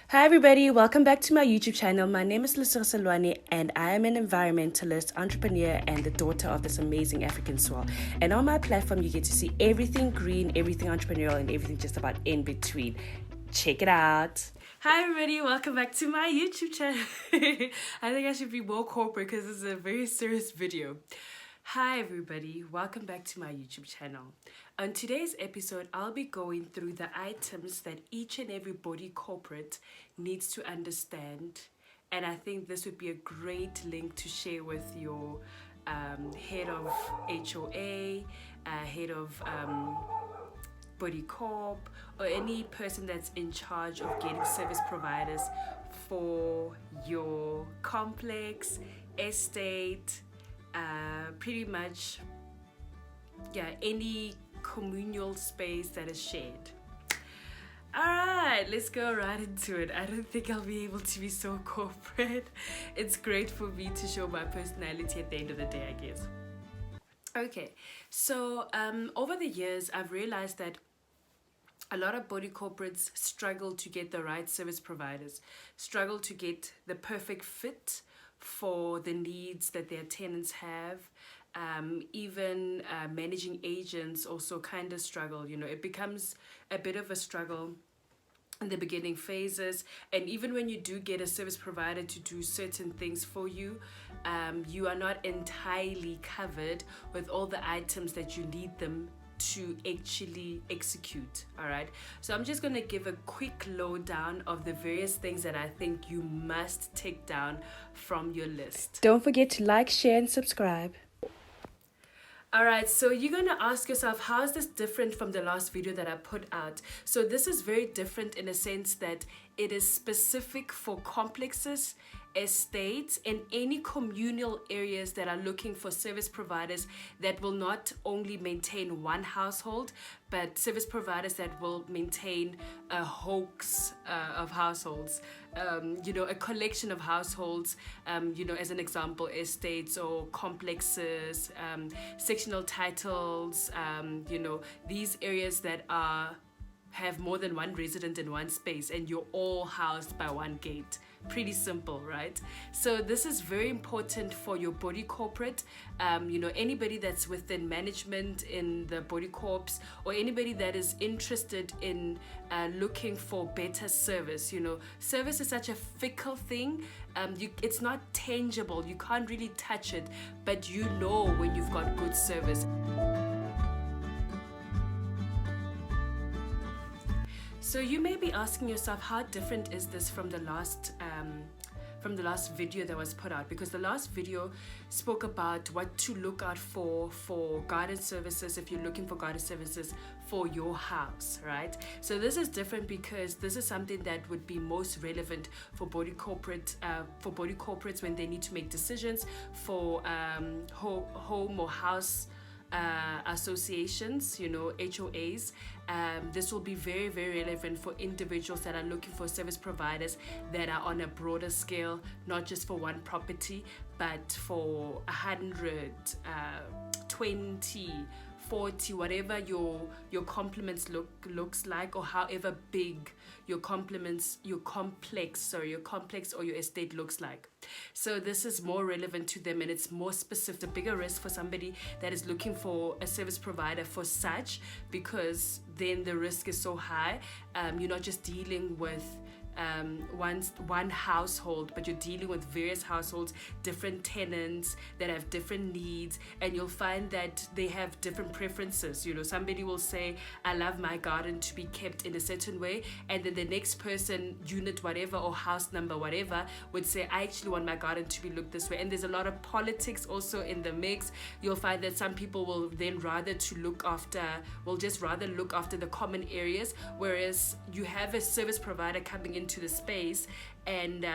Hi everybody, welcome back to my YouTube channel. My name is Lesira Salwane and I am an environmentalist, entrepreneur and the daughter of this amazing African soil. And on my platform you get to see everything green, everything entrepreneurial and everything just about in between. Check it out. Hi everybody, welcome back to my YouTube channel. I think I should be more corporate because this is a very serious video. Hi everybody, welcome back to my YouTube channel. On today's episode, I'll be going through the items that each and every body corporate needs to understand. And I think this would be a great link to share with your head of HOA, head of body corp, or any person that's in charge of getting service providers for your complex, estate, pretty much any communal space that is shared. Alright, let's go right into it. I don't think I'll be able to be so corporate. It's great for me to show my personality at the end of the day, I guess. Okay, so over the years I've realized that a lot of body corporates struggle to get the right service providers, struggle to get the perfect fit for the needs that their tenants have. Even managing agents also kind of struggle. It becomes a bit of a struggle in the beginning phases, and even when you do get a service provider to do certain things for you, you are not entirely covered with all the items that you need them to actually execute. All right, so I'm just going to give a quick lowdown of the various things that I think you must take down from your list. Don't forget to like, share and subscribe. Alright, so you're going to ask yourself, how is this different from the last video that I put out? So this is very different in a sense that it is specific for complexes, estates, and any communal areas that are looking for service providers that will not only maintain one household, but service providers that will maintain a host of households, a collection of households, as an example, estates or complexes, sectional titles, these areas that have more than one resident in one space and you're all housed by one gate. Pretty simple, right? So this is very important for your body corporate, anybody that's within management in the body corps, or anybody that is interested in looking for better service. Service is such a fickle thing. It's not tangible, you can't really touch it, but when you've got good service. So you may be asking yourself, how different is this from the last video that was put out? Because the last video spoke about what to look out for garden services if you're looking for garden services for your house, right? So this is different because this is something that would be most relevant for body corporates when they need to make decisions for home or house associations, HOAs. This will be very, very relevant for individuals that are looking for service providers that are on a broader scale, not just for one property, but for 100, 20, 40, whatever your complements looks like, or however big your complex or your estate looks like. So this is more relevant to them, and it's more specific, a bigger risk for somebody that is looking for a service provider for such, because then the risk is so high. You're not just dealing with one household, but you're dealing with various households, different tenants that have different needs, and you'll find that they have different preferences. Somebody will say, I love my garden to be kept in a certain way, and then the next person, unit whatever or house number whatever, would say, I actually want my garden to be looked this way. And there's a lot of politics also in the mix. You'll find that some people will then rather look after the common areas, whereas you have a service provider coming into the space, and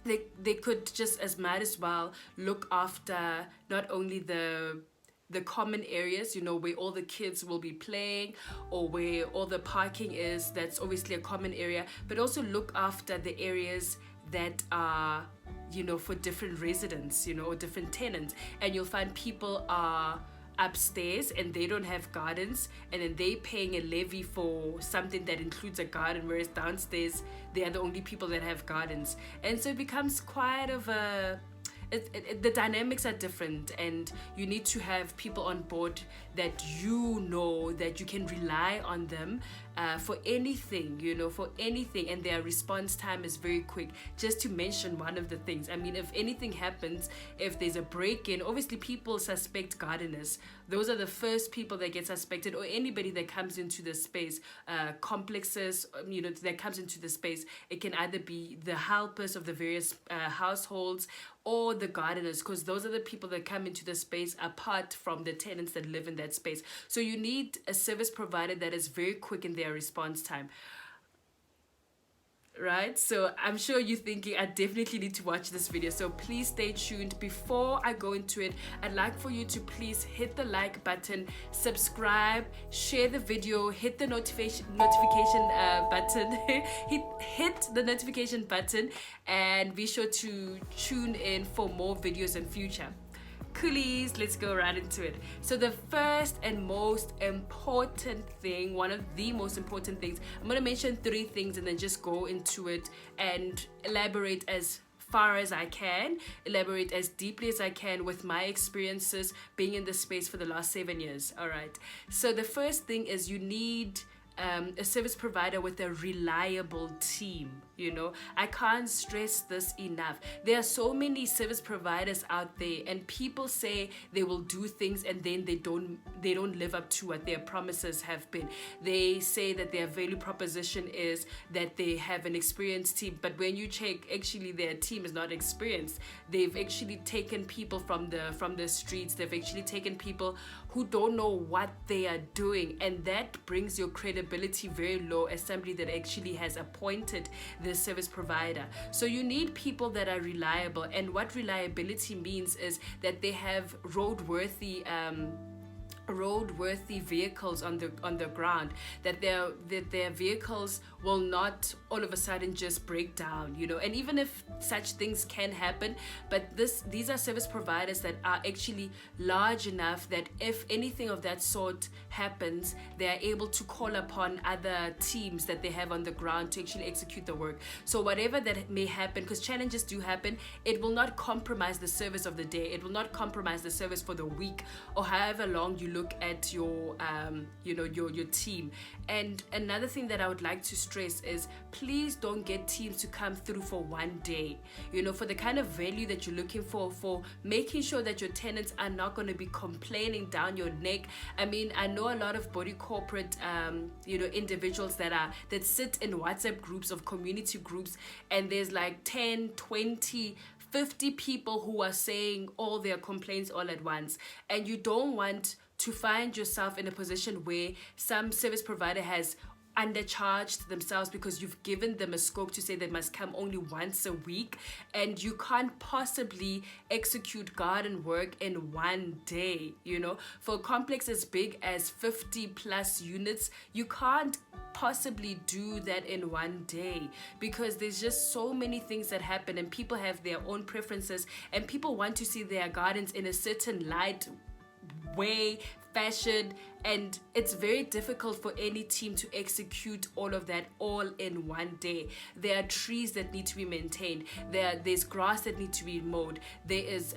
they could just as well look after not only the common areas, where all the kids will be playing, or where all the parking is. That's obviously a common area, but also look after the areas that are for different residents, or different tenants. And you'll find people are upstairs and they don't have gardens, and then they paying a levy for something that includes a garden, whereas downstairs they are the only people that have gardens. And so it becomes quite of a the dynamics are different, and you need to have people on board that you know that you can rely on them for anything, for anything, and their response time is very quick. Just to mention one of the things, I mean, if anything happens, if there's a break-in, obviously people suspect gardeners. Those are the first people that get suspected, or anybody that comes into the space, complexes, that comes into the space. It can either be the helpers of the various households or the gardeners, because those are the people that come into the space apart from the tenants that live in that space. So you need a service provider that is very quick in their response time. Right, so I'm sure you're thinking I definitely need to watch this video, so please stay tuned. Before I go into it, I'd like for you to please hit the like button, subscribe, share the video, hit the notification button hit the notification button, and be sure to tune in for more videos in future. Coolies, let's go right into it. So the first and most important thing, one of the most important things, I'm going to mention 3 things and then just go into it and elaborate as far as I can, elaborate as deeply as I can with my experiences being in this space for the last 7 years. All right, so the first thing is you need a service provider with a reliable team. I can't stress this enough. There are so many service providers out there, and people say they will do things and then they don't live up to what their promises have been. They say that their value proposition is that they have an experienced team, but when you check, actually their team is not experienced. They've actually taken people from the streets. They've actually taken people who don't know what they are doing, and that brings your credibility very low as somebody that actually has appointed the service provider. So you need people that are reliable, and what reliability means is that they have roadworthy vehicles on the ground, that their vehicles will not all of a sudden just break down, and even if such things can happen, but these are service providers that are actually large enough that if anything of that sort happens, they are able to call upon other teams that they have on the ground to actually execute the work. So whatever that may happen, because challenges do happen, it will not compromise the service of the day. It will not compromise the service for the week, or however long you look at your your team. And another thing that I would like to stress is, please don't get teams to come through for one day, for the kind of value that you're looking for making sure that your tenants are not going to be complaining down your neck. I mean, I know a lot of body corporate individuals that sit in WhatsApp groups of community groups, and there's like 10, 20, 50 people who are saying all their complaints all at once, and you don't want to find yourself in a position where some service provider has undercharged themselves because you've given them a scope to say they must come only once a week, and you can't possibly execute garden work in one day. For a complex as big as 50 plus units, you can't possibly do that in one day, because there's just so many things that happen, and people have their own preferences, and people want to see their gardens in a certain light, way, fashion, and it's very difficult for any team to execute all of that all in one day. There are trees that need to be maintained, there's grass that needs to be mowed, there is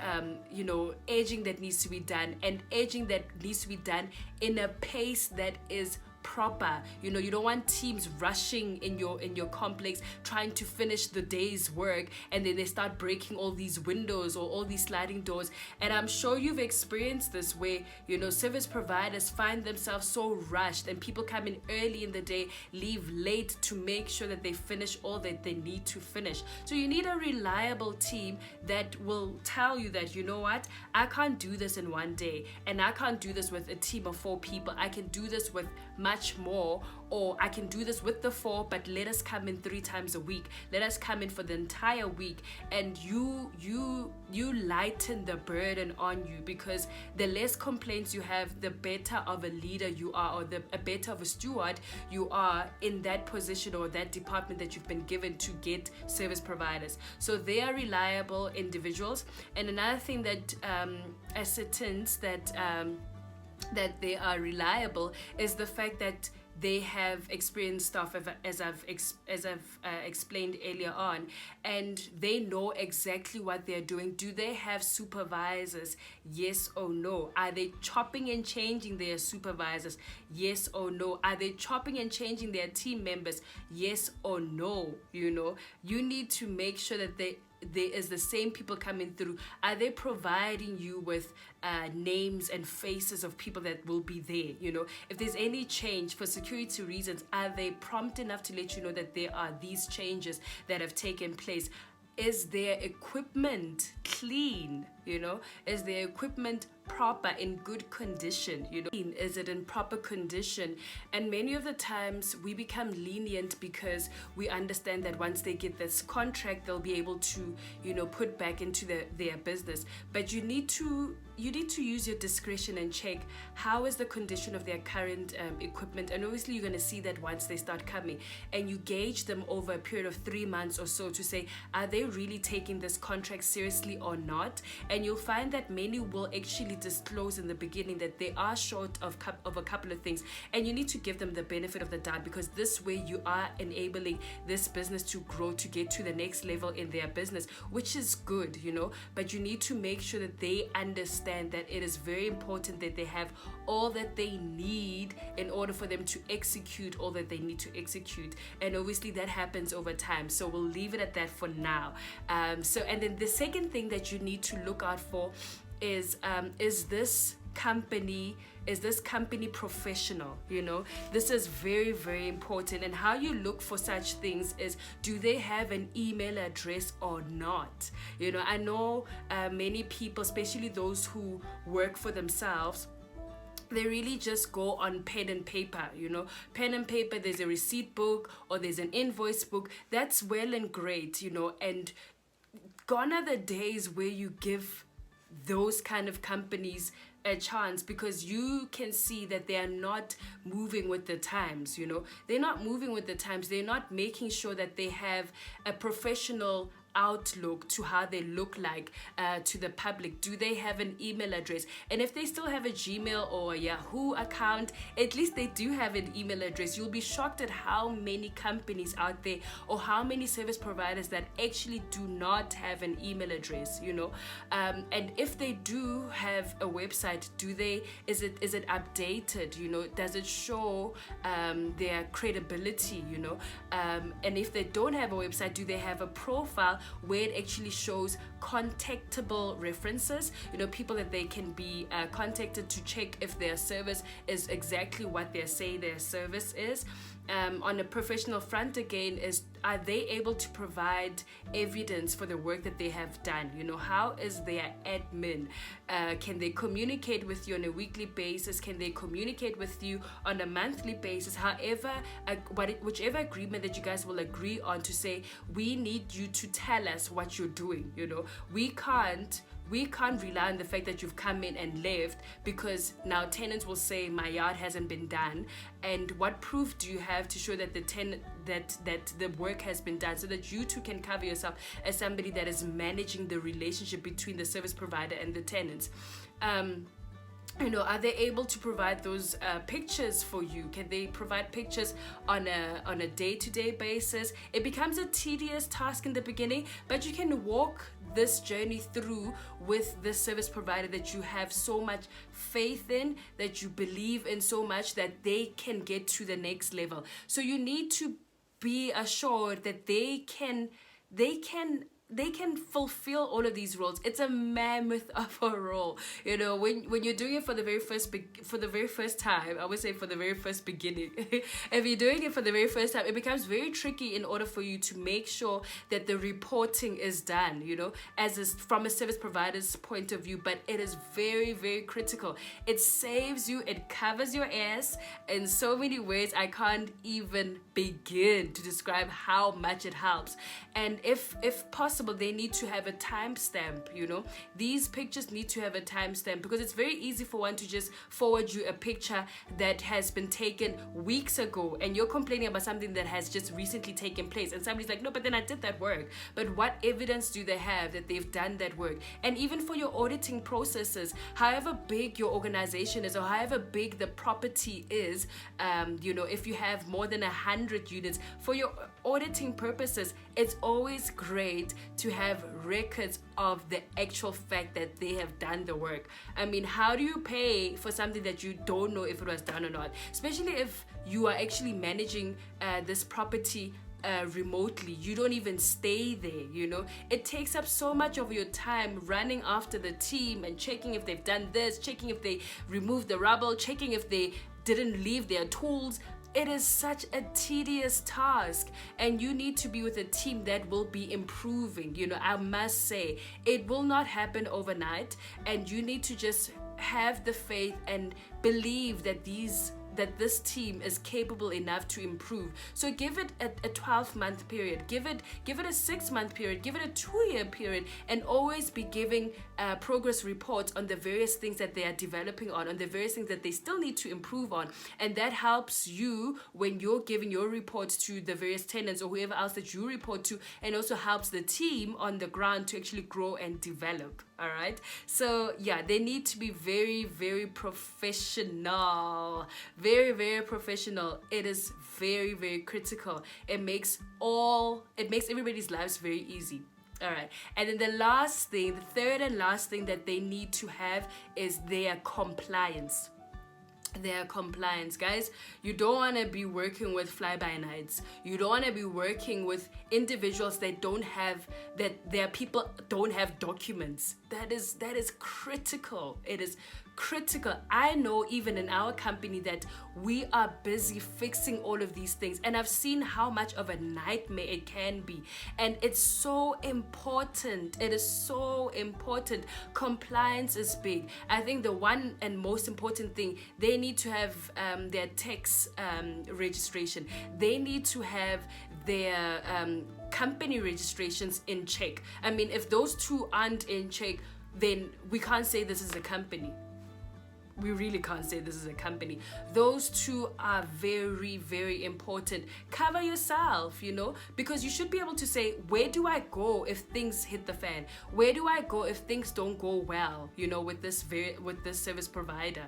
edging that needs to be done, and edging that needs to be done in a pace that is proper. You don't want teams rushing in your complex trying to finish the day's work, and then they start breaking all these windows or all these sliding doors. And I'm sure you've experienced this, where service providers find themselves so rushed, and people come in early in the day, leave late to make sure that they finish all that they need to finish. So you need a reliable team that will tell you that, what, I can't do this in one day, and I can't do this with a team of 4 people. I can do this with much more, or I can do this with the 4, but let us come in 3 times a week. Let us come in for the entire week, and you lighten the burden on you, because the less complaints you have, the better of a leader you are, or the better of a steward you are in that position or that department that you've been given to get service providers. So they are reliable individuals. And another thing that ascertains that that they are reliable is the fact that they have experienced stuff, as I've explained earlier on, and they know exactly what they're doing. Do they have supervisors? Yes or no? Are they chopping and changing their supervisors? Yes or no? Are they chopping and changing their team members? Yes or no? You need to make sure that there is the same people coming through. Are they providing you with names and faces of people that will be there? If there's any change for security reasons, are they prompt enough to let you know that there are these changes that have taken place? Is their equipment clean? Is their equipment proper, in good condition? Is it in proper condition? And many of the times we become lenient because we understand that once they get this contract, they'll be able to put back into their business. But you need to use your discretion and check how is the condition of their current equipment. And obviously you're going to see that once they start coming, and you gauge them over a period of 3 months or so to say, are they really taking this contract seriously or not? And you'll find that many will actually disclose in the beginning that they are short of a couple of things, and you need to give them the benefit of the doubt, because this way you are enabling this business to grow, to get to the next level in their business, which is good. But you need to make sure that they understand that it is very important that they have all that they need in order for them to execute all that they need to execute. And obviously that happens over time, so we'll leave it at that for now. And then the second thing that you need to look out for is this company professional? This is very, very important. And how you look for such things is, do they have an email address or not? I know many people, especially those who work for themselves, they really just go on pen and paper. There's a receipt book or there's an invoice book. That's well and great, and gone are the days where you give those kind of companies a chance, because you can see that they are not moving with the times. They're not moving with the times. They're not making sure that they have a professional outlook to how they look like to the public. Do they have an email address? And if they still have a Gmail or a Yahoo account, at least they do have an email address. You'll be shocked at how many companies out there, or how many service providers that actually do not have an email address. And if they do have a website, is it updated? Does it show their credibility? And if they don't have a website, do they have a profile where it actually shows contactable references, people that they can be contacted to check if their service is exactly what they say their service is? On a professional front again, are they able to provide evidence for the work that they have done? How is their admin? Can they communicate with you on a weekly basis? Can they communicate with you on a monthly basis? However, whichever agreement that you guys will agree on, to say, we need you to tell us what you're doing. We can't rely on the fact that you've come in and left, because now tenants will say, my yard hasn't been done. And what proof do you have to show that that the work has been done, so that you too can cover yourself as somebody that is managing the relationship between the service provider and the tenants? Are they able to provide those pictures for you? Can they provide pictures on a day-to-day basis? It becomes a tedious task in the beginning, but you can walk this journey through with this service provider that you have so much faith in, that you believe in so much, that they can get to the next level. So you need to be assured that they can fulfill all of these roles. It's a mammoth of a role. When you're doing it for the very first time, I would say for the very first beginning, if you're doing it for the very first time, it becomes very tricky in order for you to make sure that the reporting is done, from a service provider's point of view. But it is very, very critical. It saves you, it covers your ass in so many ways. I can't even begin to describe how much it helps. And if possible, possible, they need to have a timestamp. These pictures need to have a timestamp, because it's very easy for one to just forward you a picture that has been taken weeks ago, and you're complaining about something that has just recently taken place, and somebody's like, no, but then I did that work. But what evidence do they have that they've done that work? And even for your auditing processes, however big your organization is, or however big the property is, if you have more than 100 units, for your auditing purposes, it's always great to have records of the actual fact that they have done the work. I mean, how do you pay for something that you don't know if it was done or not? Especially if you are actually managing this property remotely. You don't even stay there. It takes up so much of your time running after the team and checking if they've done this, checking if they removed the rubble, checking if they didn't leave their tools. It is such a tedious task, and you need to be with a team that will be improving. I must say, it will not happen overnight, and you need to just have the faith and believe that this team is capable enough to improve. So give it a 12-month period, give it a 6-month period, give it a 2-year period, and always be giving progress reports on the various things that they are developing on the various things that they still need to improve on. And that helps you when you're giving your reports to the various tenants or whoever else that you report to, and also helps the team on the ground to actually grow and develop. All right. So yeah, they need to be very, very professional. Very, very professional. It is very, very critical. It makes everybody's lives very easy. All right. And then the third and last thing that they need to have is their compliance. Their compliance, guys. You don't want to be working with fly-by-nights. You don't want to be working with individuals that their people don't have documents. That is critical. It is critical. I know even in our company that we are busy fixing all of these things, and I've seen how much of a nightmare it can be, and it's so important. It is so important. Compliance is big. I think the one and most important thing, they need to have their tax registration. They need to have their company registrations in check. I mean, if those two aren't in check, then we can't say this is a company. We really can't say this is a company. Those two are very, very important. Cover yourself, because you should be able to say, where do I go if things hit the fan? Where do I go if things don't go well, with this service provider,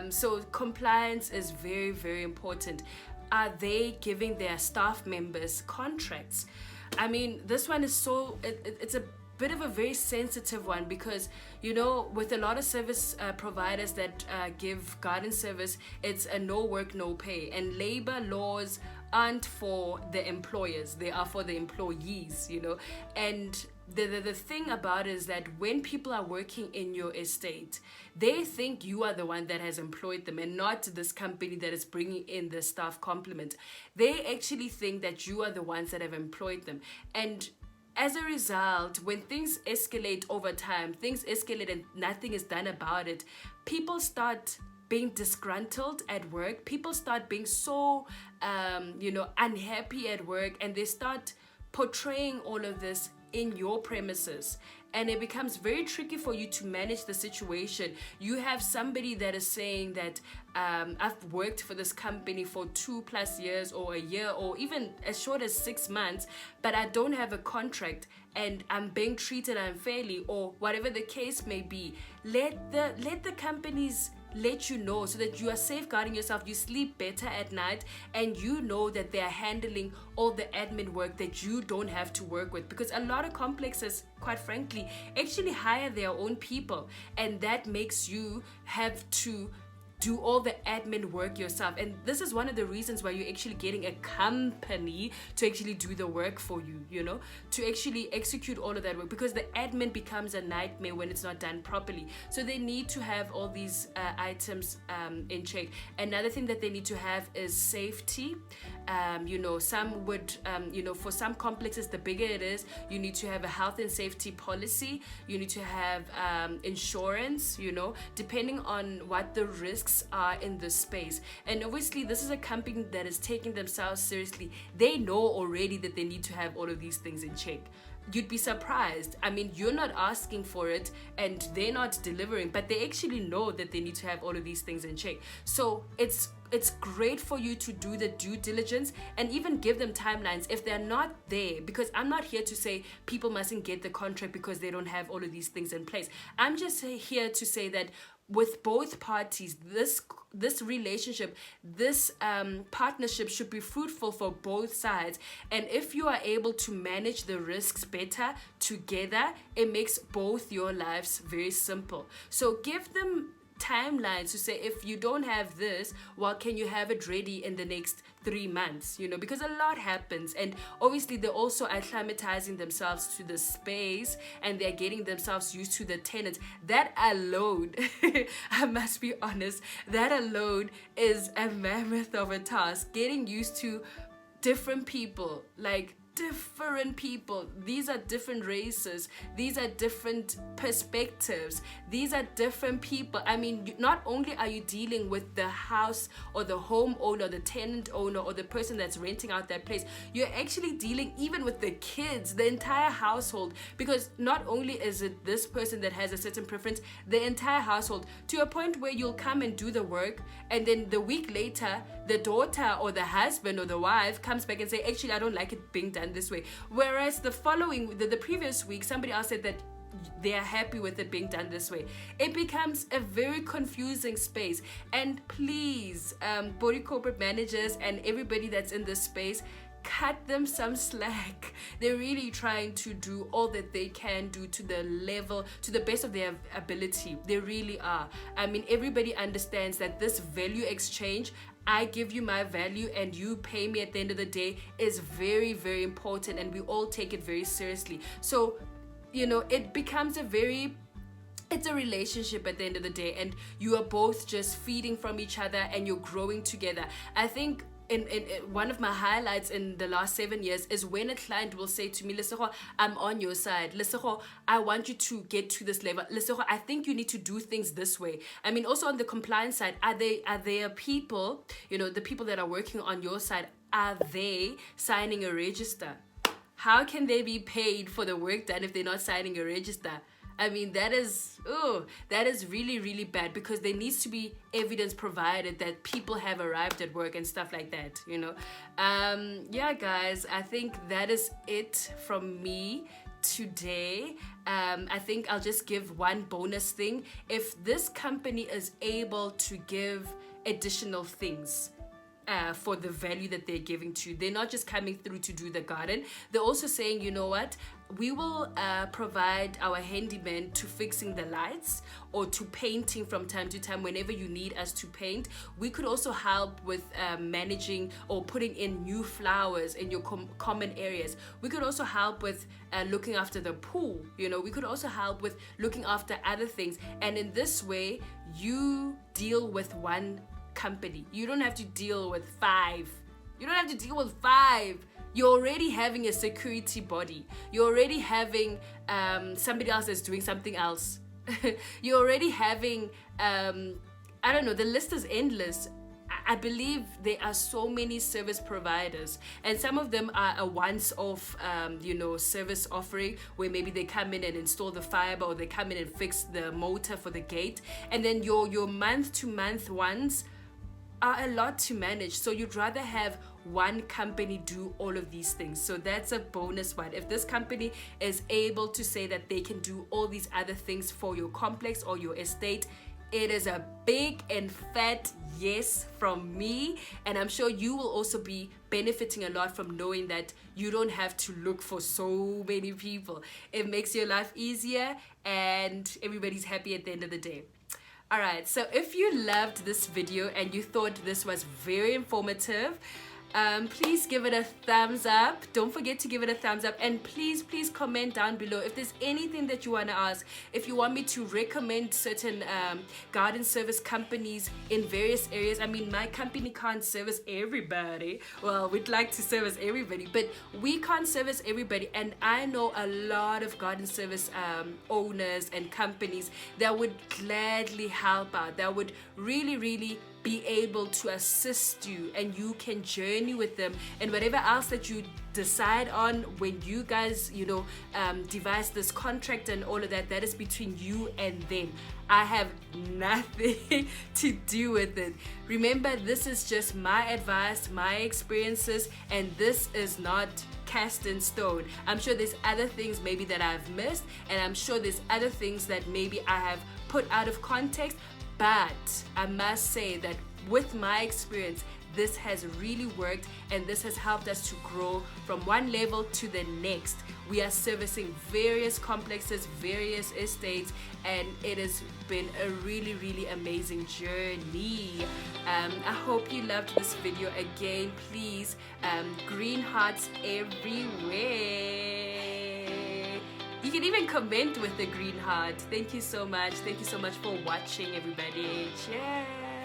So compliance is very, very important. Are they giving their staff members contracts? I mean, this one is it's a bit of a very sensitive one, because with a lot of service providers that give garden service, it's a no work, no pay, and labor laws aren't for the employers, they are for the employees. And the thing about it is that when people are working in your estate, they think you are the one that has employed them and not this company that is bringing in the staff complement. They actually think that you are the ones that have employed them. And as a result, when things escalate over time, things escalate and nothing is done about it, people start being disgruntled at work. People start being so, unhappy at work, and they start portraying all of this in your premises. And it becomes very tricky for you to manage the situation. You have somebody that is saying that I've worked for this company for 2+ years or a year or even as short as 6 months, but I don't have a contract and I'm being treated unfairly, or whatever the case may be. Let the companies let you know, so that you are safeguarding yourself, you sleep better at night, and you know that they are handling all the admin work that you don't have to work with. Because a lot of complexes, quite frankly, actually hire their own people, and that makes you have to do all the admin work yourself. And this is one of the reasons why you're actually getting a company to actually do the work for you, to actually execute all of that work, because the admin becomes a nightmare when it's not done properly. So they need to have all these items in check. Another thing that they need to have is safety. Some would, for some complexes, the bigger it is, you need to have a health and safety policy. You need to have insurance, depending on what the risks risks are in this space. And obviously this is a company that is taking themselves seriously. They know already that they need to have all of these things in check. You'd be surprised. I mean, you're not asking for it and they're not delivering, but they actually know that they need to have all of these things in check. So it's great for you to do the due diligence and even give them timelines if they're not there, because I'm not here to say people mustn't get the contract because they don't have all of these things in place. I'm just here to say that with both parties, this relationship, this partnership should be fruitful for both sides. And if you are able to manage the risks better together, it makes both your lives very simple. So give them timelines to say, if you don't have this, well, can you have it ready in the next 3 months, because a lot happens. And obviously they're also acclimatizing themselves to the space and they're getting themselves used to the tenants. That alone, I must be honest, that alone is a mammoth of a task, getting used to different people, like different people. These are different races, these are different perspectives, these are different people. I mean, not only are you dealing with the house or the homeowner, the tenant owner, or the person that's renting out that place, you're actually dealing even with the kids, the entire household, because not only is it this person that has a certain preference, the entire household, to a point where you'll come and do the work, and then the week later the daughter or the husband or the wife comes back and say, actually, I don't like it being done this way. Whereas the previous week, somebody else said that they are happy with it being done this way. It becomes a very confusing space. And please, body corporate managers and everybody that's in this space, cut them some slack. They're really trying to do all that they can do to the best of their ability. They really are. I mean, everybody understands that this value exchange, I give you my value and you pay me at the end of the day, is very, very important, and we all take it very seriously. So, it becomes it's a relationship at the end of the day, and you are both just feeding from each other and you're growing together. I think in one of my highlights in the last 7 years is when a client will say to me, Lesego, I'm on your side. Lesego, I want you to get to this level. Lesego, I think you need to do things this way. I mean, also on the compliance side, are there people, the people that are working on your side, are they signing a register? How can they be paid for the work done if they're not signing a register? I mean, that is really, really bad, because there needs to be evidence provided that people have arrived at work and stuff like that, Yeah, guys, I think that is it from me today. I think I'll just give one bonus thing. If this company is able to give additional things for the value that they're giving to you, they're not just coming through to do the garden, they're also saying, you know what, we will provide our handyman to fixing the lights or to painting from time to time whenever you need us to paint. We could also help with managing or putting in new flowers in your common areas. We could also help with looking after the pool. We could also help with looking after other things. And in this way, you deal with one company. You don't have to deal with 5. You're already having a security body. You're already having somebody else that's doing something else. You're already having, the list is endless. I believe there are so many service providers, and some of them are a once-off, service offering, where maybe they come in and install the fiber, or they come in and fix the motor for the gate, and then your month-to-month ones are a lot to manage. So you'd rather have one company do all of these things. So that's a bonus one. If this company is able to say that they can do all these other things for your complex or your estate, it is a big and fat yes from me. And I'm sure you will also be benefiting a lot from knowing that you don't have to look for so many people. It makes your life easier and everybody's happy at the end of the day. Alright, so if you loved this video and you thought this was very informative, Please give it a thumbs up. Don't forget to give it a thumbs up, and please comment down below if there's anything that you want to ask. If you want me to recommend certain garden service companies in various areas. I mean, my company can't service everybody. Well, we'd like to service everybody, but we can't service everybody, and I know a lot of garden service owners and companies that would gladly help out, that would really be able to assist you, and you can journey with them, and whatever else that you decide on when you guys devise this contract and all of that, that is between you and them. I have nothing to do with it. Remember, this is just my advice, my experiences, and this is not cast in stone. I'm sure there's other things maybe that I've missed, and I'm sure there's other things that maybe I have put out of context. But I must say that with my experience, this has really worked, and this has helped us to grow from one level to the next. We are servicing various complexes, various estates, and it has been a really amazing journey. I hope you loved this video. Again, please, green hearts everywhere. You can even comment with the green heart. Thank you so much. Thank you so much for watching, everybody. Cheers.